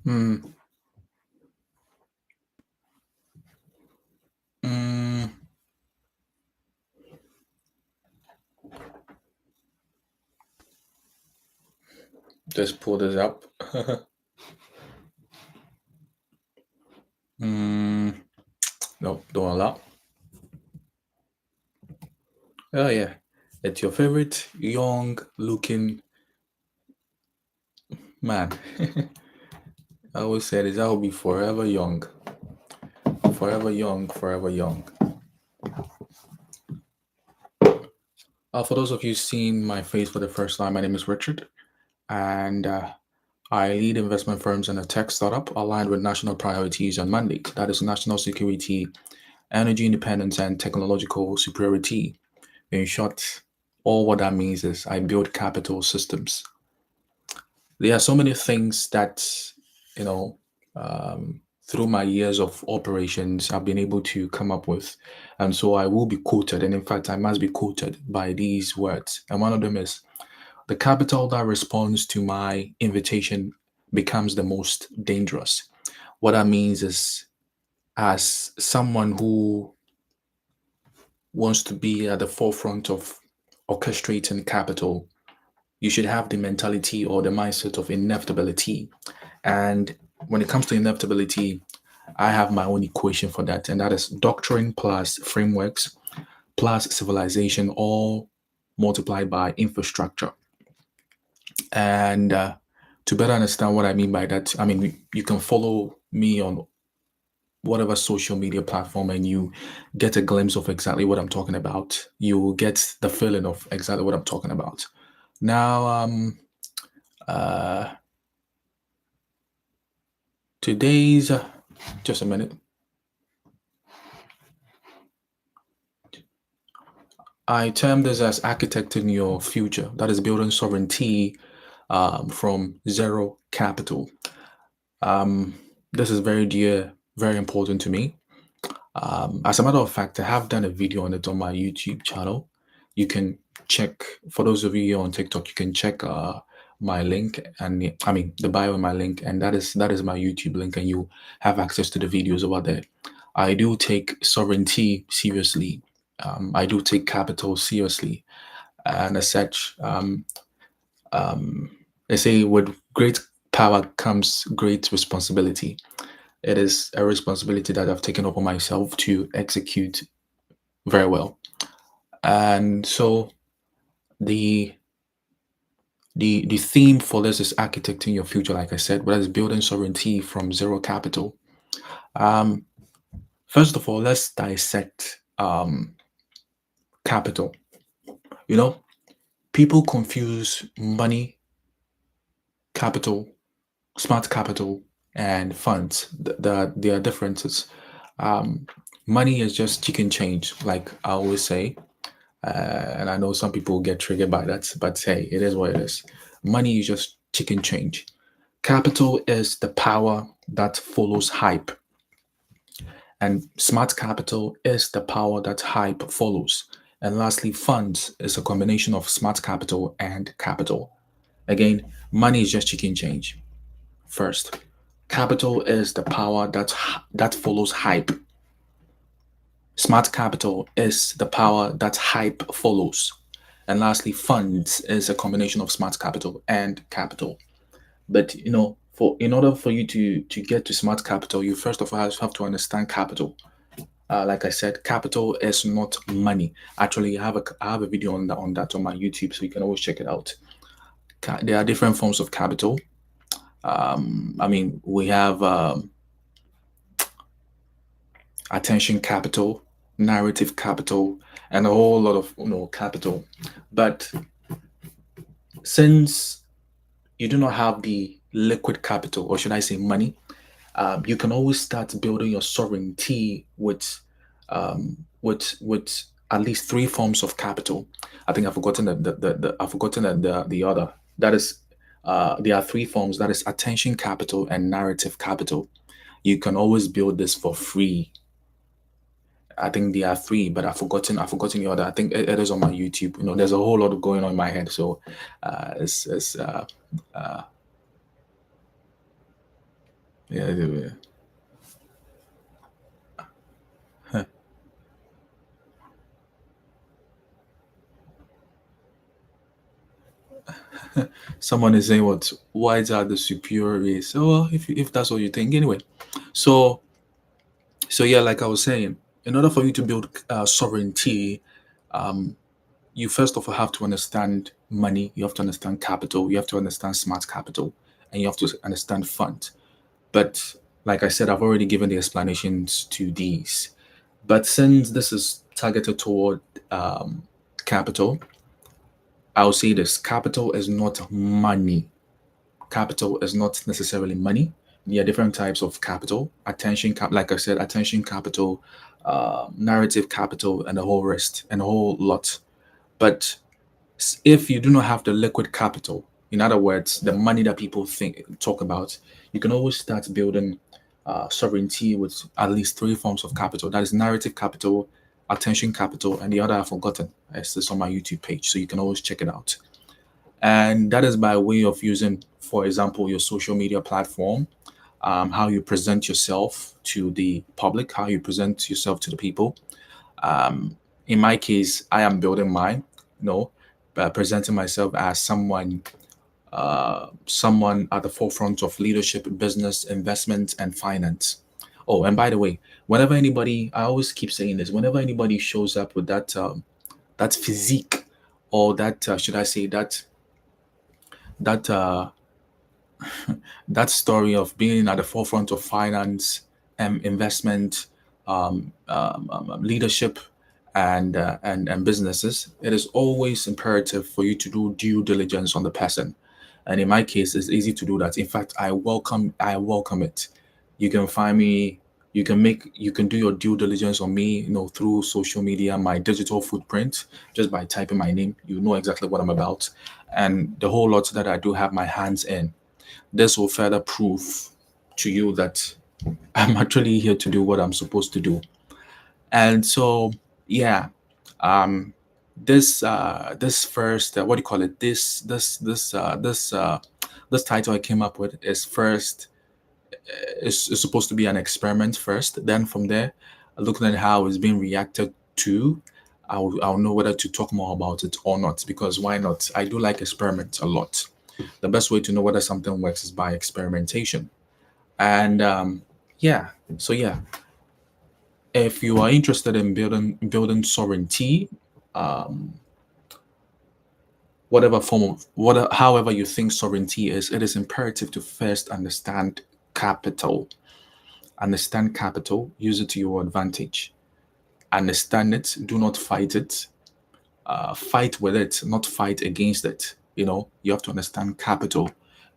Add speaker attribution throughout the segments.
Speaker 1: Mm, mm, just pull this up. mm, no, don't allow. Oh yeah, it's your favorite young looking man. I always said this. I will be forever young, forever young, forever young. For those of you seeing my face for the first time, my name is Richard, and I lead investment firms in a tech startup aligned with national priorities and mandates. That is national security, energy independence, and technological superiority. In short, all what that means is I build capital systems. There are so many things that, you know, through my years of operations, I've been able to come up with. And so I will be quoted. And in fact, I must be quoted by these words. And one of them is the capital that responds to my invitation becomes the most dangerous. What that means is, as someone who wants to be at the forefront of orchestrating capital, you should have the mentality or the mindset of inevitability. And when it comes to inevitability, I have my own equation for that, and that is doctrine plus frameworks plus civilization, all multiplied by infrastructure. And to better understand what I mean by that, I mean, you can follow me on whatever social media platform and you get a glimpse of exactly what I'm talking about. You will get the feeling of exactly what I'm talking about. Now, uh, today's, just a minute. I term this as architecting your future. That is building sovereignty from zero capital. Um, this is very dear, very important to me. As a matter of fact, I have done a video on it on my YouTube channel. You can check, for those of you here on TikTok, you can check my link and I mean the bio in my link, and that is my YouTube link, and you have access to the videos over there. I do take sovereignty seriously. I do take capital seriously, and as such, they say with great power comes great responsibility. It is a responsibility that I've taken upon myself to execute very well. And so the the theme for this is architecting your future, like I said, but is building sovereignty from zero capital. Um, First of all, let's dissect capital. You know, people confuse money, capital, smart capital, and funds. There are differences. Um, Money is just chicken change, like I always say. And I know some people get triggered by that, but hey, it is what it is. Money is just chicken change. Capital is the power that follows hype, and smart capital is the power that hype follows. And lastly, funds is a combination of smart capital and capital. Again, money is just chicken change. First, capital is the power that follows hype. Smart capital is the power that hype follows. And lastly, funds is a combination of smart capital and capital. But for in order for you to get to smart capital, you first of all have to understand capital. Like I said, capital is not money. Actually, I have a video on that on my YouTube, so you can always check it out. There are different forms of capital. I mean, we have attention capital, narrative capital, and a whole lot of capital. But since you do not have the liquid capital, or should I say money, you can always start building your sovereignty with at least three forms of capital. I think I've forgotten I've forgotten the other. That is, there are three forms. That is attention capital and narrative capital. You can always build this for free. I think there are three, but I've forgotten the other. I think it is on my YouTube. There's a whole lot of going on in my head, so it's Yeah, yeah. Someone is saying what whites are the superior race. Oh, well, if that's what you think, anyway. So yeah, like I was saying, in order for you to build sovereignty, um, you first of all have to understand money. You have to understand capital. You have to understand smart capital, and you have to understand fund. But like I said, I've already given the explanations to these. But since this is targeted toward capital, I'll say this: capital is not money. Capital is not necessarily money. There are different types of capital. Like I said, attention capital, narrative capital, and a whole rest, and a whole lot. But if you do not have the liquid capital, in other words, the money that people talk about, you can always start building sovereignty with at least three forms of capital. That is narrative capital, attention capital, and the other I've forgotten. It's on my YouTube page, so you can always check it out. And that is by way of using, for example, your social media platform, how you present yourself to the public, how you present yourself to the people. In my case, I am building mine, presenting myself as someone at the forefront of leadership, business, investment, and finance. Oh, and by the way, whenever anybody, I always keep saying this, whenever anybody shows up with that physique, or that should I say that that story of being at the forefront of finance, investment, leadership, and businesses, it is always imperative for you to do due diligence on the person. And in my case, it's easy to do that. In fact, I welcome it. You can find me. You can do your due diligence on me, through social media, my digital footprint, just by typing my name. You know exactly what I'm about, and the whole lot that I do have my hands in. This will further prove to you that I'm actually here to do what I'm supposed to do. And so, yeah, um, this first what do you call it? This title I came up with is supposed to be an experiment first. Then from there, looking at how it's being reacted to, I'll know whether to talk more about it or not. Because why not? I do like experiments a lot. The best way to know whether something works is by experimentation. And yeah, so yeah, if you are interested in building sovereignty, um, whatever form of whatever, however you think sovereignty is, it is imperative to first understand capital. Understand capital, use it to your advantage. Understand it, do not fight it. Fight with it, not fight against it. You have to understand capital,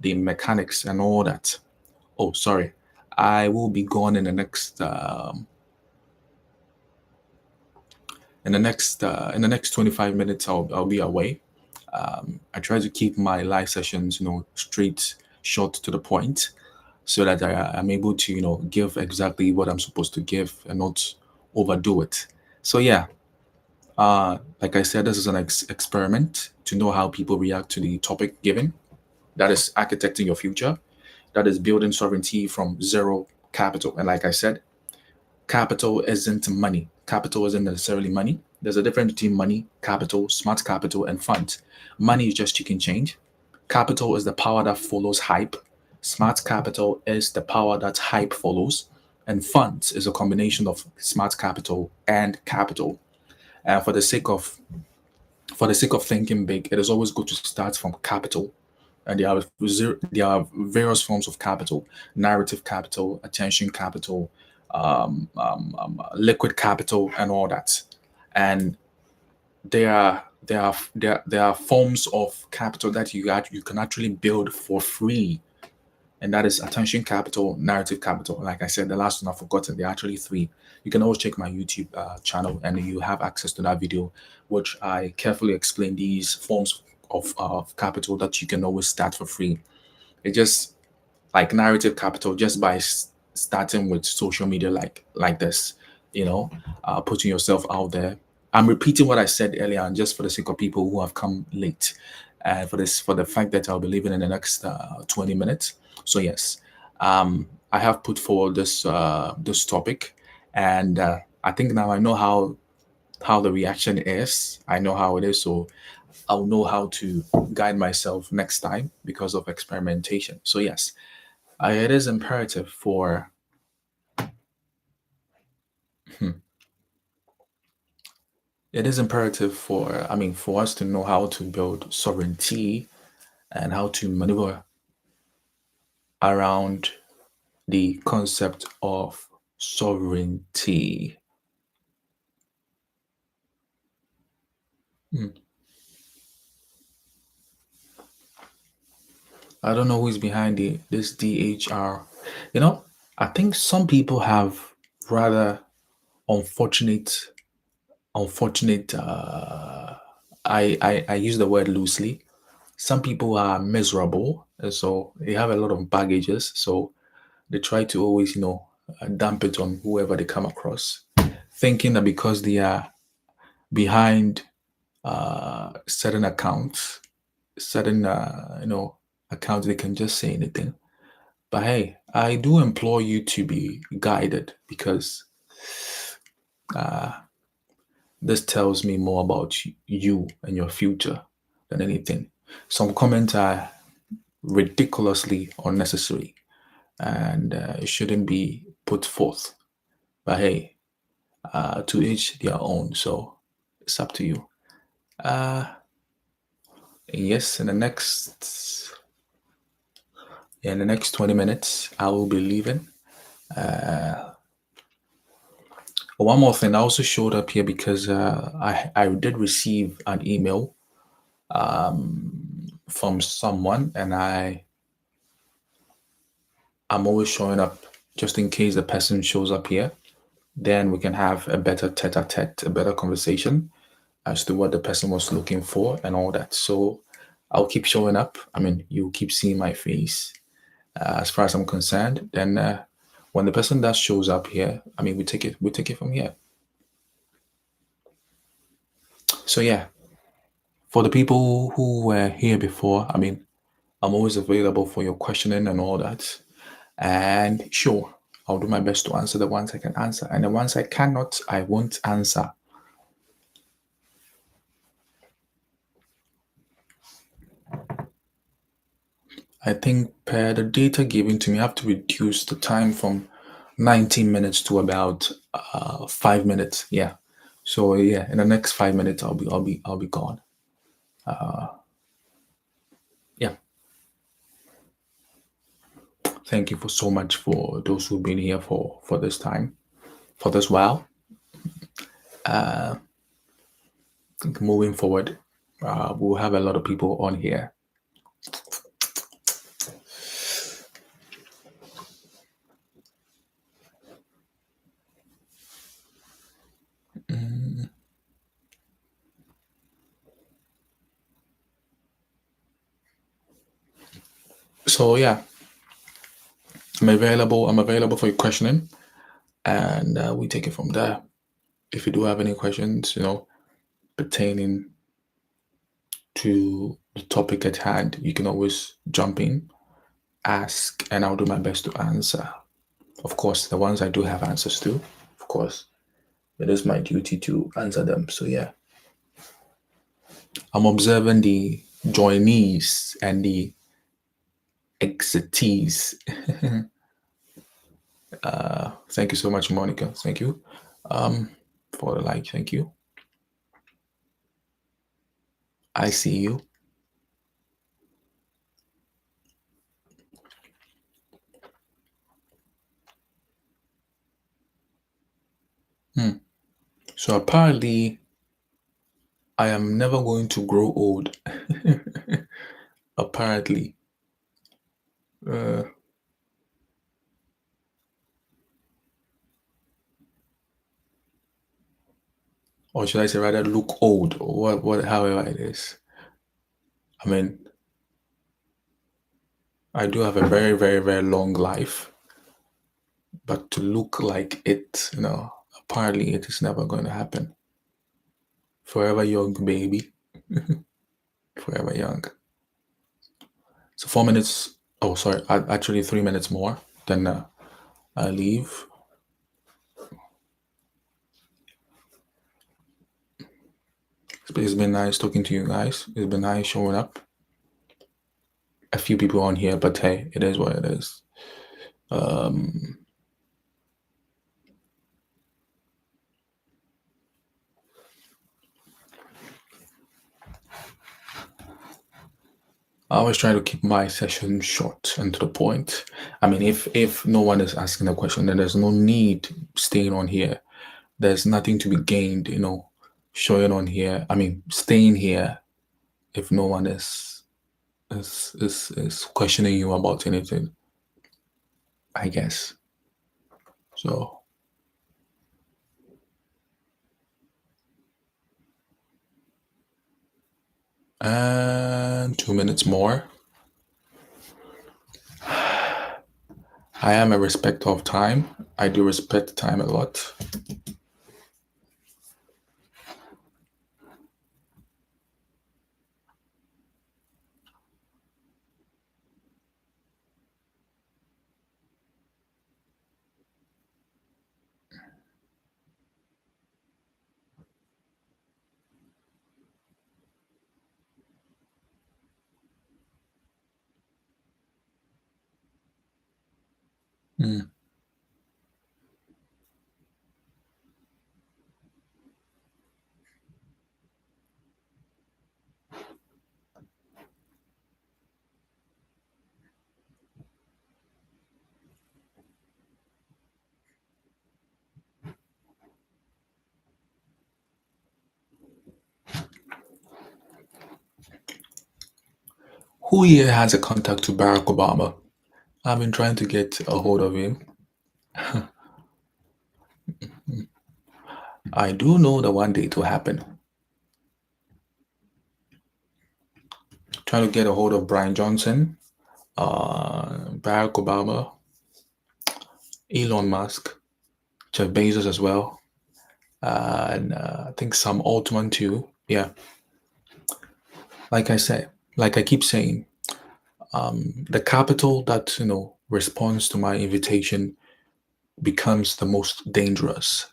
Speaker 1: the mechanics, and all that. Oh, sorry. I will be gone in the next 25 minutes. I'll be away. I try to keep my live sessions, straight, short to the point, so that I'm able to, give exactly what I'm supposed to give and not overdo it. So yeah, like I said, this is an experiment to know how people react to the topic given. That is architecting your future. That is building sovereignty from zero capital. And like I said, capital isn't money. Capital isn't necessarily money. There's a difference between money, capital, smart capital, and funds. Money is just chicken change. Capital is the power that follows hype. Smart capital is the power that hype follows. And funds is a combination of smart capital and capital. And for the sake of thinking big, it is always good to start from capital. And there are various forms of capital: narrative capital, attention capital, liquid capital, and all that. And there are forms of capital that you can actually build for free, and that is attention capital, narrative capital. Like I said, the last one I've forgotten. There are actually three. You can always check my YouTube channel, and you have access to that video, which I carefully explain these forms of capital that you can always start for free. It just like narrative capital, just by starting with social media like this, putting yourself out there. I'm repeating what I said earlier, and just for the sake of people who have come late, and for the fact that I'll be leaving in the next 20 minutes. So yes, I have put forward this topic, and I think now I know how the reaction is. I know how it is, so I'll know how to guide myself next time because of experimentation. So yes, it is imperative for hmm, it is imperative for for us to know how to build sovereignty and how to maneuver around the concept of sovereignty. Hmm. I don't know who's behind this DHR. You know, I think some people have rather unfortunate, unfortunate. I use the word loosely. Some people are miserable, and so they have a lot of baggages. So they try to always, dump it on whoever they come across, thinking that because they are behind certain accounts, certain accounts, they can just say anything. But hey, I do implore you to be guided because this tells me more about you and your future than anything. Some comments are ridiculously unnecessary and it shouldn't be put forth. But hey, to each their own. So it's up to you. Uh, yes, in the next 20 minutes, I will be leaving. One more thing, I also showed up here because I did receive an email from someone, and I'm always showing up just in case the person shows up here. Then we can have a better tete-a-tete, a better conversation as to what the person was looking for and all that. So I'll keep showing up. You'll keep seeing my face. As far as I'm concerned, then when the person that shows up here, we take it from here. So yeah, for the people who were here before, I'm always available for your questioning and all that. And sure, I'll do my best to answer the ones I can answer. And the ones I cannot, I won't answer. I think per the data given to me, I have to reduce the time from 19 minutes to about 5 minutes. Yeah. So yeah, in the next 5 minutes, I'll be gone. Yeah. Thank you for so much for those who've been here for this time, for this while. Moving forward, we'll have a lot of people on here. So yeah, I'm available for your questioning, and we take it from there. If you do have any questions, pertaining to the topic at hand, you can always jump in, ask, and I'll do my best to answer. Of course, the ones I do have answers to, of course, it is my duty to answer them. So yeah, I'm observing the joinees and the exitees. Thank you so much, Monica. Thank you for the like. Thank you. I see you. So apparently, I am never going to grow old. Apparently, uh, or should I say rather look old, or however it is. I mean, I do have a very, very, very long life, but to look like it, apparently it is never going to happen. Forever young, baby. Forever young. So 4 minutes. Oh, sorry. Actually, 3 minutes more. Then I leave. It's been nice talking to you guys. It's been nice showing up. A few people on here, but hey, it is what it is. I always try to keep my session short and to the point. I mean, if no one is asking a question, then there's no need staying on here. There's nothing to be gained, showing on here. I mean, staying here if no one is questioning you about anything, I guess. So and 2 minutes more. I am a respecter of time. I do respect time a lot. Mm. Who here has a contact to Barack Obama? I've been trying to get a hold of him. I do know that one day it will happen. Trying to get a hold of Brian Johnson, Barack Obama, Elon Musk, Jeff Bezos as well, and I think Sam Altman too. Yeah, like I said, like I keep saying, the capital that responds to my invitation becomes the most dangerous.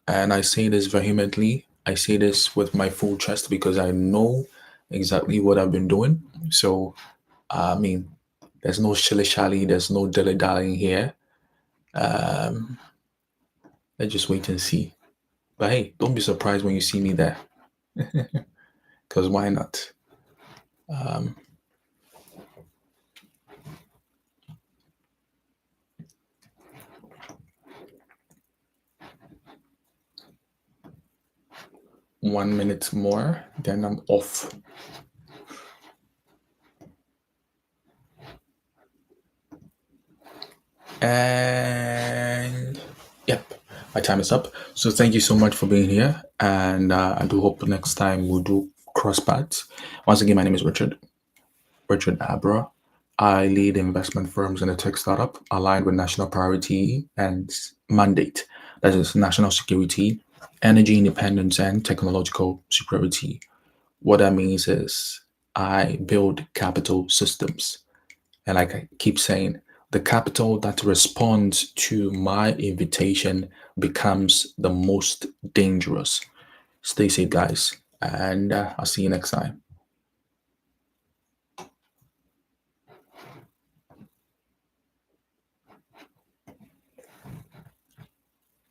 Speaker 1: And I say this vehemently. I say this with my full chest because I know exactly what I've been doing. So, I mean, there's no shilly shally, there's no dilly dallying here. Let's just wait and see. But hey, don't be surprised when you see me there, because why not? 1 minute more, then I'm off. And yep, my time is up. So thank you so much for being here, and I do hope next time we'll do cross paths. Once again, my name is Richard Abra. I lead investment firms in a tech startup aligned with national priority and mandate. That is national security, energy independence, and technological security. What that means is I build capital systems. And like I keep saying, the capital that responds to my invitation becomes the most dangerous. Stay safe, guys, and I'll see you next time.